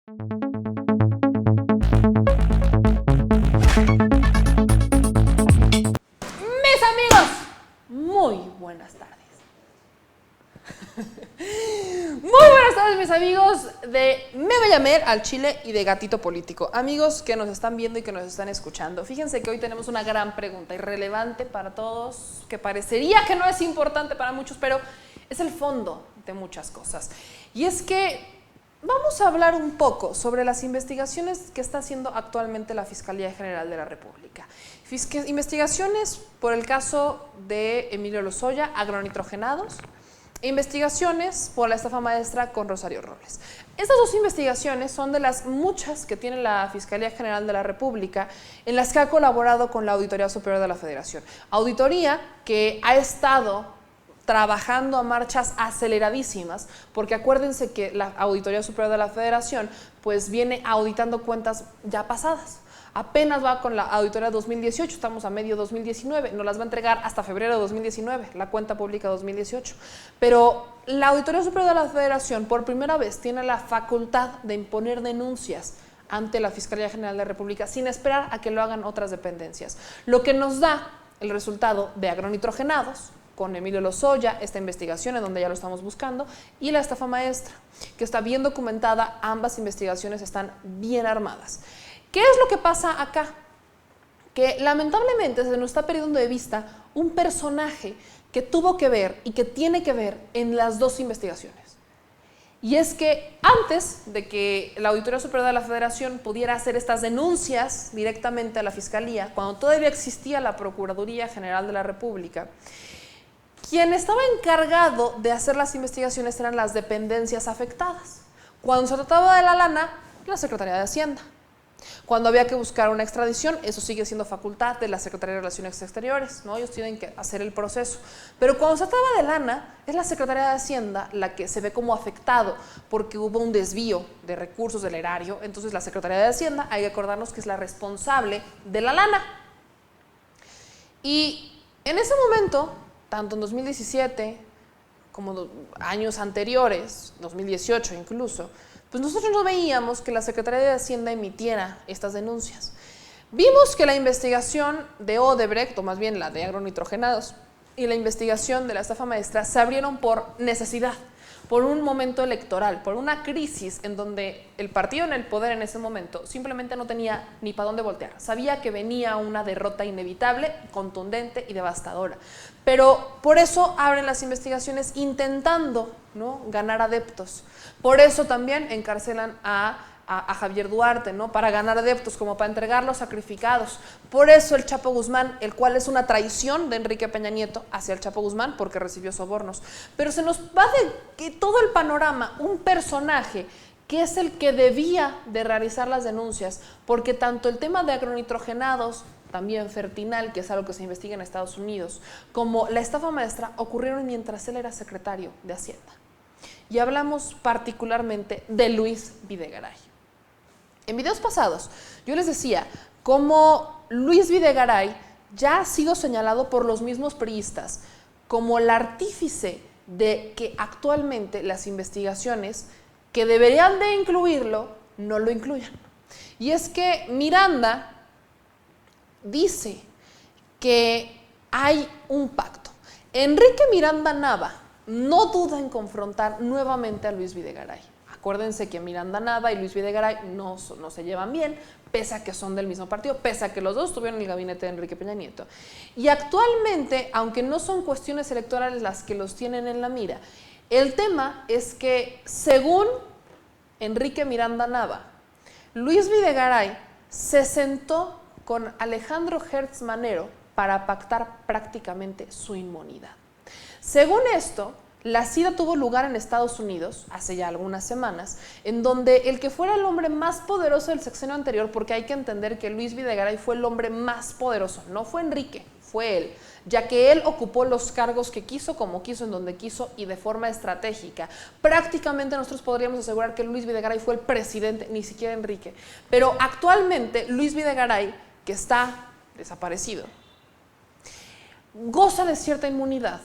Mis amigos, muy buenas tardes. Muy buenas tardes, mis amigos de Me Voy a Mer al Chile y de Gatito Político. Amigos que nos están viendo y que nos están escuchando, fíjense que hoy tenemos una gran pregunta irrelevante para todos, que parecería que no es importante para muchos, pero es el fondo de muchas cosas. Y es que vamos a hablar un poco sobre las investigaciones que está haciendo actualmente la Fiscalía General de la República. Investigaciones por el caso de Emilio Lozoya, agronitrogenados, e investigaciones por la estafa maestra con Rosario Robles. Estas dos investigaciones son de las muchas que tiene la Fiscalía General de la República en las que ha colaborado con la Auditoría Superior de la Federación. Auditoría que ha estado trabajando a marchas aceleradísimas, porque acuérdense que la Auditoría Superior de la Federación pues viene auditando cuentas ya pasadas. Apenas va con la auditoría 2018, estamos a medio 2019, nos las va a entregar hasta febrero de 2019, la cuenta pública 2018. Pero la Auditoría Superior de la Federación por primera vez tiene la facultad de imponer denuncias ante la Fiscalía General de la República sin esperar a que lo hagan otras dependencias. Lo que nos da el resultado de agronitrogenados con Emilio Lozoya, esta investigación en donde ya lo estamos buscando, y la estafa maestra, que está bien documentada, ambas investigaciones están bien armadas. ¿Qué es lo que pasa acá? Que lamentablemente se nos está perdiendo de vista un personaje que tuvo que ver y que tiene que ver en las dos investigaciones. Y es que antes de que la Auditoría Superior de la Federación pudiera hacer estas denuncias directamente a la Fiscalía, cuando todavía existía la Procuraduría General de la República, quien estaba encargado de hacer las investigaciones eran las dependencias afectadas. Cuando se trataba de la lana, la Secretaría de Hacienda. Cuando había que buscar una extradición, eso sigue siendo facultad de la Secretaría de Relaciones Exteriores, ¿no? Ellos tienen que hacer el proceso. Pero cuando se trata de lana, es la Secretaría de Hacienda la que se ve como afectado porque hubo un desvío de recursos del erario. Entonces la Secretaría de Hacienda, hay que acordarnos que es la responsable de la lana. Y en ese momento, tanto en 2017 como años anteriores, 2018 incluso, pues nosotros no veíamos que la Secretaría de Hacienda emitiera estas denuncias. Vimos que la investigación de Odebrecht, o más bien la de agronitrogenados, y la investigación de la estafa maestra se abrieron por necesidad, por un momento electoral, por una crisis en donde el partido en el poder en ese momento simplemente no tenía ni para dónde voltear. Sabía que venía una derrota inevitable, contundente y devastadora. Pero por eso abren las investigaciones intentando, ¿no?, ganar adeptos. Por eso también encarcelan a Javier Duarte, ¿no?, para ganar adeptos, como para entregar los sacrificados. Por eso el Chapo Guzmán, el cual es una traición de Enrique Peña Nieto hacia el Chapo Guzmán porque recibió sobornos. Pero se nos va de todo el panorama un personaje que es el que debía de realizar las denuncias, porque tanto el tema de agronitrogenados, también Fertinal, que es algo que se investiga en Estados Unidos, como la estafa maestra ocurrieron mientras él era secretario de Hacienda. Y hablamos particularmente de Luis Videgaray. En videos pasados yo les decía cómo Luis Videgaray ya ha sido señalado por los mismos priistas como el artífice de que actualmente las investigaciones que deberían de incluirlo no lo incluyan. Y es que Miranda dice que hay un pacto. Enrique Miranda Nava no duda en confrontar nuevamente a Luis Videgaray. Acuérdense que Miranda Nava y Luis Videgaray no se llevan bien, pese a que son del mismo partido, pese a que los dos estuvieron en el gabinete de Enrique Peña Nieto. Y actualmente, aunque no son cuestiones electorales las que los tienen en la mira, el tema es que, según Enrique Miranda Nava, Luis Videgaray se sentó con Alejandro Hertz Manero para pactar prácticamente su inmunidad. Según esto, la cita tuvo lugar en Estados Unidos hace ya algunas semanas, en donde el que fuera el hombre más poderoso del sexenio anterior, porque hay que entender que Luis Videgaray fue el hombre más poderoso, no fue Enrique, fue él, ya que él ocupó los cargos que quiso, como quiso, en donde quiso y de forma estratégica. Prácticamente nosotros podríamos asegurar que Luis Videgaray fue el presidente, ni siquiera Enrique. Pero actualmente Luis Videgaray, que está desaparecido, goza de cierta inmunidad.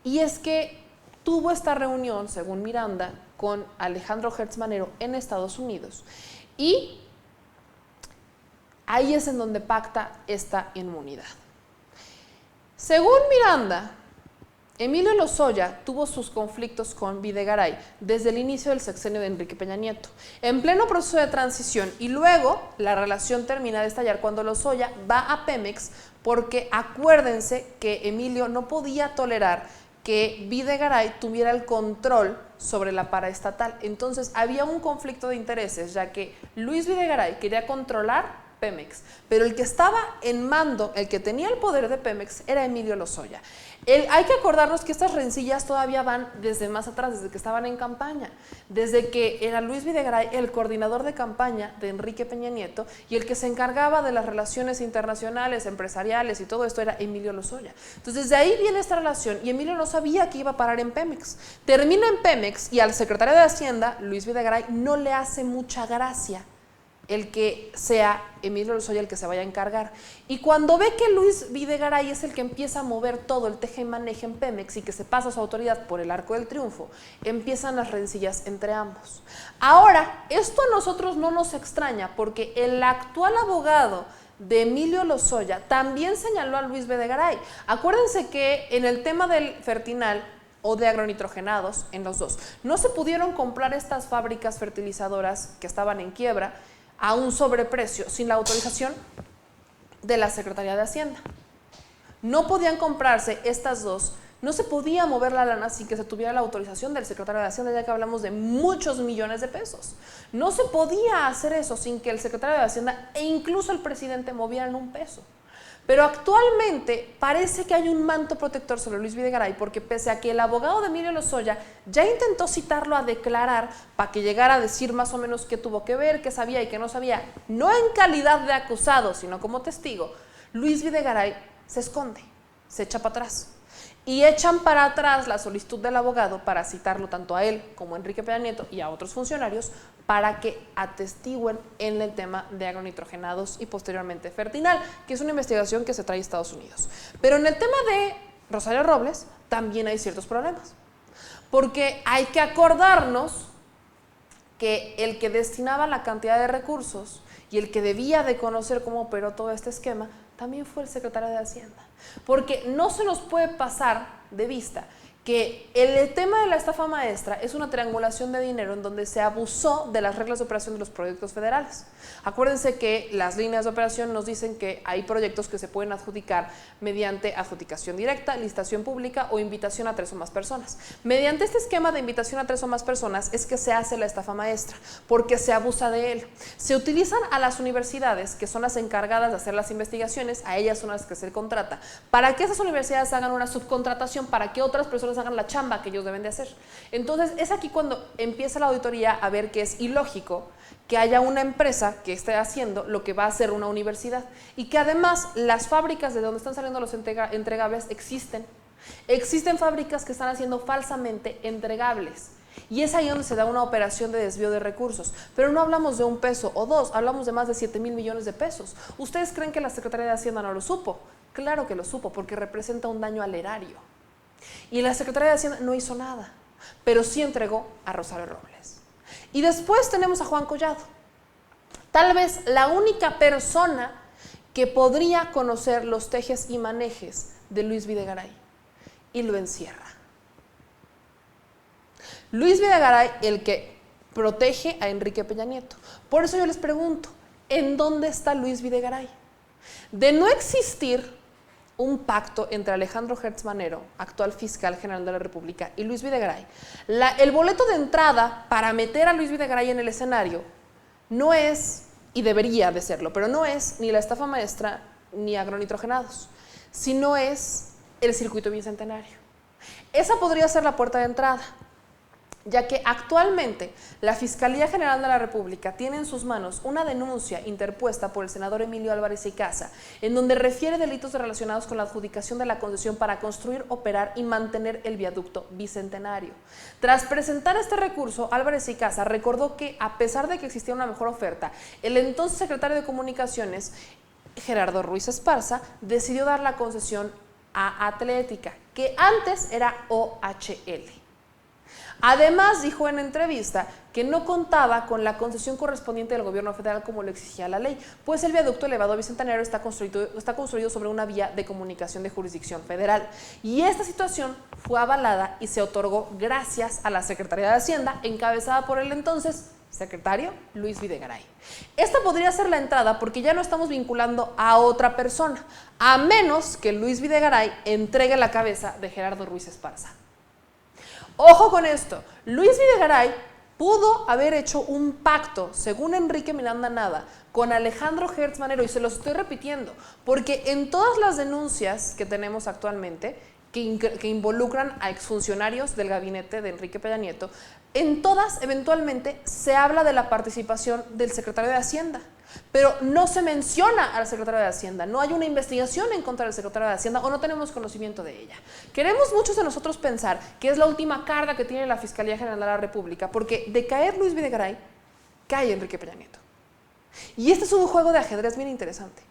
Y es que tuvo esta reunión, según Miranda, con Alejandro Hertz Manero en Estados Unidos. Y ahí es en donde pacta esta inmunidad. Según Miranda, Emilio Lozoya tuvo sus conflictos con Videgaray desde el inicio del sexenio de Enrique Peña Nieto, en pleno proceso de transición, y luego la relación termina de estallar cuando Lozoya va a Pemex, porque acuérdense que Emilio no podía tolerar que Videgaray tuviera el control sobre la paraestatal. Entonces había un conflicto de intereses, ya que Luis Videgaray quería controlar Pemex, pero el que estaba en mando, el que tenía el poder de Pemex, era Emilio Lozoya. Hay que acordarnos que estas rencillas todavía van desde más atrás, desde que estaban en campaña, desde que era Luis Videgaray el coordinador de campaña de Enrique Peña Nieto, y el que se encargaba de las relaciones internacionales, empresariales y todo esto era Emilio Lozoya. Entonces de ahí viene esta relación, y Emilio no sabía que iba a parar en Pemex. Termina en Pemex y al secretario de Hacienda, Luis Videgaray, no le hace mucha gracia el que sea Emilio Lozoya el que se vaya a encargar. Y cuando ve que Luis Videgaray es el que empieza a mover todo el teje y maneje en Pemex y que se pasa su autoridad por el arco del triunfo, empiezan las rencillas entre ambos. Ahora, esto a nosotros no nos extraña, porque el actual abogado de Emilio Lozoya también señaló a Luis Videgaray. Acuérdense que en el tema del Fertinal o de agronitrogenados, en los dos, no se pudieron comprar estas fábricas fertilizadoras que estaban en quiebra a un sobreprecio sin la autorización de la Secretaría de Hacienda. No podían comprarse estas dos, no se podía mover la lana sin que se tuviera la autorización del secretario de Hacienda, ya que hablamos de muchos millones de pesos. No se podía hacer eso sin que el secretario de Hacienda e incluso el presidente movieran un peso. Pero actualmente parece que hay un manto protector sobre Luis Videgaray, porque pese a que el abogado de Emilio Lozoya ya intentó citarlo a declarar para que llegara a decir más o menos qué tuvo que ver, qué sabía y qué no sabía, no en calidad de acusado, sino como testigo, Luis Videgaray se esconde, se echa para atrás. Y echan para atrás la solicitud del abogado para citarlo tanto a él como a Enrique Peña Nieto y a otros funcionarios para que atestiguen en el tema de agronitrogenados y posteriormente Fertinal, que es una investigación que se trae a Estados Unidos. Pero en el tema de Rosario Robles también hay ciertos problemas, porque hay que acordarnos que el que destinaba la cantidad de recursos y el que debía de conocer cómo operó todo este esquema también fue el secretario de Hacienda, porque no se nos puede pasar de vista que el tema de la estafa maestra es una triangulación de dinero en donde se abusó de las reglas de operación de los proyectos federales. Acuérdense que las líneas de operación nos dicen que hay proyectos que se pueden adjudicar mediante adjudicación directa, licitación pública o invitación a 3 o más personas. Mediante este esquema de invitación a 3 o más personas es que se hace la estafa maestra, porque se abusa de él. Se utilizan a las universidades, que son las encargadas de hacer las investigaciones, a ellas son las que se contrata, para que esas universidades hagan una subcontratación para que otras personas hagan la chamba que ellos deben de hacer. Entonces es aquí cuando empieza la auditoría a ver que es ilógico que haya una empresa que esté haciendo lo que va a hacer una universidad, y que además las fábricas de donde están saliendo los entregables existen fábricas que están haciendo falsamente entregables, y es ahí donde se da una operación de desvío de recursos. Pero no hablamos de 1 peso o 2, hablamos de más de 7,000 millones de pesos. ¿Ustedes creen que la Secretaría de Hacienda no lo supo? Claro que lo supo, porque representa un daño al erario. Y la Secretaría de Hacienda no hizo nada, pero sí entregó a Rosario Robles. Y después tenemos a Juan Collado, tal vez la única persona que podría conocer los tejes y manejes de Luis Videgaray, y lo encierra. Luis Videgaray, el que protege a Enrique Peña Nieto. Por eso yo les pregunto, ¿en dónde está Luis Videgaray? De no existir un pacto entre Alejandro Hertz Manero, actual fiscal general de la República, y Luis Videgaray, el boleto de entrada para meter a Luis Videgaray en el escenario no es, y debería de serlo, pero no es ni la estafa maestra ni agronitrogenados, sino es el circuito bicentenario. Esa podría ser la puerta de entrada, ya que actualmente la Fiscalía General de la República tiene en sus manos una denuncia interpuesta por el senador Emilio Álvarez y Casa, en donde refiere delitos relacionados con la adjudicación de la concesión para construir, operar y mantener el viaducto bicentenario. Tras presentar este recurso, Álvarez y Casa recordó que, a pesar de que existía una mejor oferta, el entonces secretario de Comunicaciones, Gerardo Ruiz Esparza, decidió dar la concesión a Atlética, que antes era OHL. Además, dijo en entrevista que no contaba con la concesión correspondiente del gobierno federal como lo exigía la ley, pues el viaducto elevado bicentenario está construido sobre una vía de comunicación de jurisdicción federal. Y esta situación fue avalada y se otorgó gracias a la Secretaría de Hacienda, encabezada por el entonces secretario Luis Videgaray. Esta podría ser la entrada porque ya no estamos vinculando a otra persona, a menos que Luis Videgaray entregue la cabeza de Gerardo Ruiz Esparza. Ojo con esto, Luis Videgaray pudo haber hecho un pacto, según Enrique Miranda Nava, con Alejandro Hertz Manero, y se los estoy repitiendo, porque en todas las denuncias que tenemos actualmente, que involucran a exfuncionarios del gabinete de Enrique Peña Nieto, en todas eventualmente se habla de la participación del secretario de Hacienda, pero no se menciona al secretario de Hacienda, no hay una investigación en contra del secretario de Hacienda o no tenemos conocimiento de ella. Queremos muchos de nosotros pensar que es la última carga que tiene la Fiscalía General de la República, porque de caer Luis Videgaray, cae Enrique Peña Nieto. Y este es un juego de ajedrez bien interesante.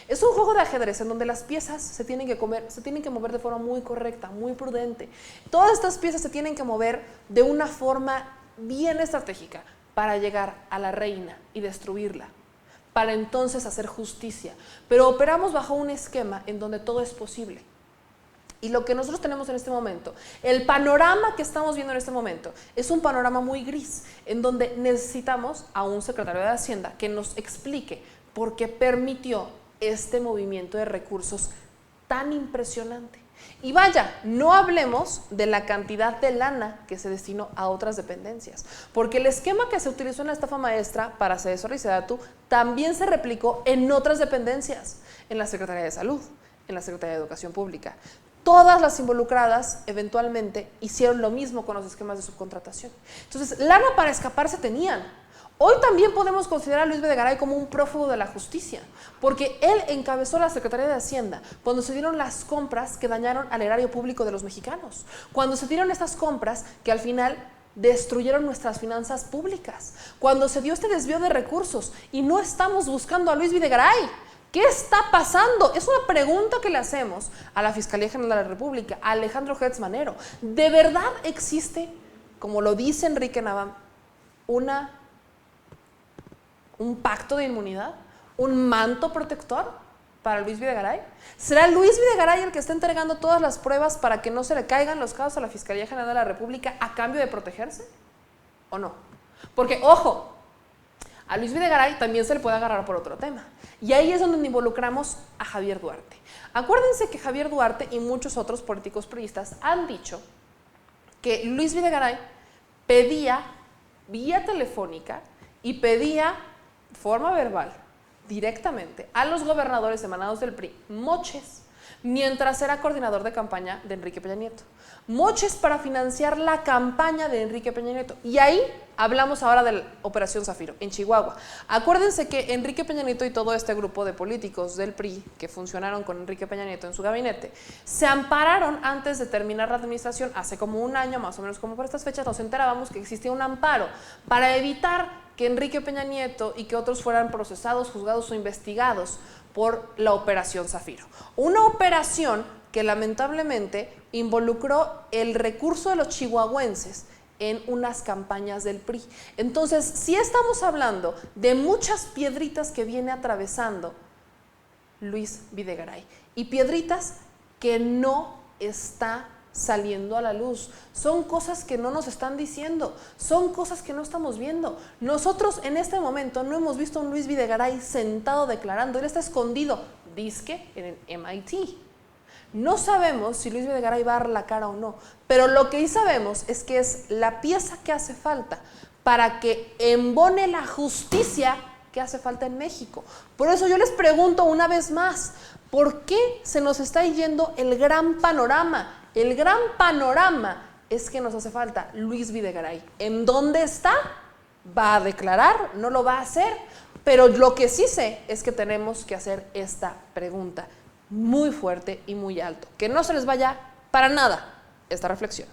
Es un juego de ajedrez en donde las piezas se tienen que mover de forma muy correcta, muy prudente. Todas estas piezas se tienen que mover de una forma bien estratégica para llegar a la reina y destruirla, para entonces hacer justicia. Pero operamos bajo un esquema en donde todo es posible. Y lo que nosotros tenemos en este momento, el panorama que estamos viendo en este momento, es un panorama muy gris, en donde necesitamos a un secretario de Hacienda que nos explique por qué permitió este movimiento de recursos tan impresionante. Y vaya, no hablemos de la cantidad de lana que se destinó a otras dependencias, porque el esquema que se utilizó en la estafa maestra para Sedesor y Sedatu también se replicó en otras dependencias, en la Secretaría de Salud, en la Secretaría de Educación Pública. Todas las involucradas eventualmente hicieron lo mismo con los esquemas de subcontratación. Entonces, lana para escapar se tenían. Hoy también podemos considerar a Luis Videgaray como un prófugo de la justicia, porque él encabezó la Secretaría de Hacienda cuando se dieron las compras que dañaron al erario público de los mexicanos, cuando se dieron estas compras que al final destruyeron nuestras finanzas públicas, cuando se dio este desvío de recursos, y no estamos buscando a Luis Videgaray. ¿Qué está pasando? Es una pregunta que le hacemos a la Fiscalía General de la República, a Alejandro Hertz Manero. ¿De verdad existe, como lo dice Enrique Nava, un pacto de inmunidad, un manto protector para Luis Videgaray? ¿Será Luis Videgaray el que está entregando todas las pruebas para que no se le caigan los casos a la Fiscalía General de la República a cambio de protegerse? ¿O no? Porque, ojo, a Luis Videgaray también se le puede agarrar por otro tema. Y ahí es donde involucramos a Javier Duarte. Acuérdense que Javier Duarte y muchos otros políticos priistas han dicho que Luis Videgaray pedía vía telefónica y pedía de forma verbal, directamente, a los gobernadores emanados del PRI, moches, mientras era coordinador de campaña de Enrique Peña Nieto. Moches para financiar la campaña de Enrique Peña Nieto. Y ahí hablamos ahora de la Operación Zafiro, en Chihuahua. Acuérdense que Enrique Peña Nieto y todo este grupo de políticos del PRI que funcionaron con Enrique Peña Nieto en su gabinete, se ampararon antes de terminar la administración, hace como un año, más o menos como por estas fechas, nos enterábamos que existía un amparo para evitar que Enrique Peña Nieto y que otros fueran procesados, juzgados o investigados por la Operación Zafiro. Una operación que lamentablemente involucró el recurso de los chihuahuenses en unas campañas del PRI. Entonces, sí estamos hablando de muchas piedritas que viene atravesando Luis Videgaray, y piedritas que no está saliendo a la luz. Son cosas que no nos están diciendo, son cosas que no estamos viendo. Nosotros en este momento no hemos visto a un Luis Videgaray sentado declarando, él está escondido, dizque en el MIT. No sabemos si Luis Videgaray va a dar la cara o no, pero lo que sí sabemos es que es la pieza que hace falta para que embone la justicia que hace falta en México. Por eso yo les pregunto una vez más, ¿por qué se nos está yendo el gran panorama? El gran panorama es que nos hace falta Luis Videgaray. ¿En dónde está? ¿Va a declarar? ¿No lo va a hacer? Pero lo que sí sé es que tenemos que hacer esta pregunta muy fuerte y muy alto. Que no se les vaya para nada esta reflexión.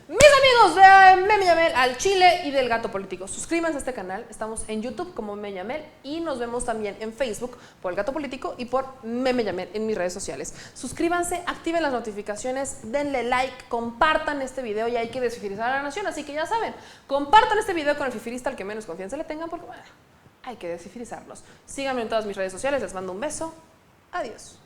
Mis amigos de Meme Yamel, al chile y del gato político. Suscríbanse a este canal, estamos en YouTube como Meme Yamel y nos vemos también en Facebook por el gato político y por Meme Yamel en mis redes sociales. Suscríbanse, activen las notificaciones, denle like, compartan este video y hay que desfifirizar a la nación, así que ya saben, compartan este video con el fifirista al que menos confianza le tengan porque bueno, hay que desfifirizarlos. Síganme en todas mis redes sociales, les mando un beso, adiós.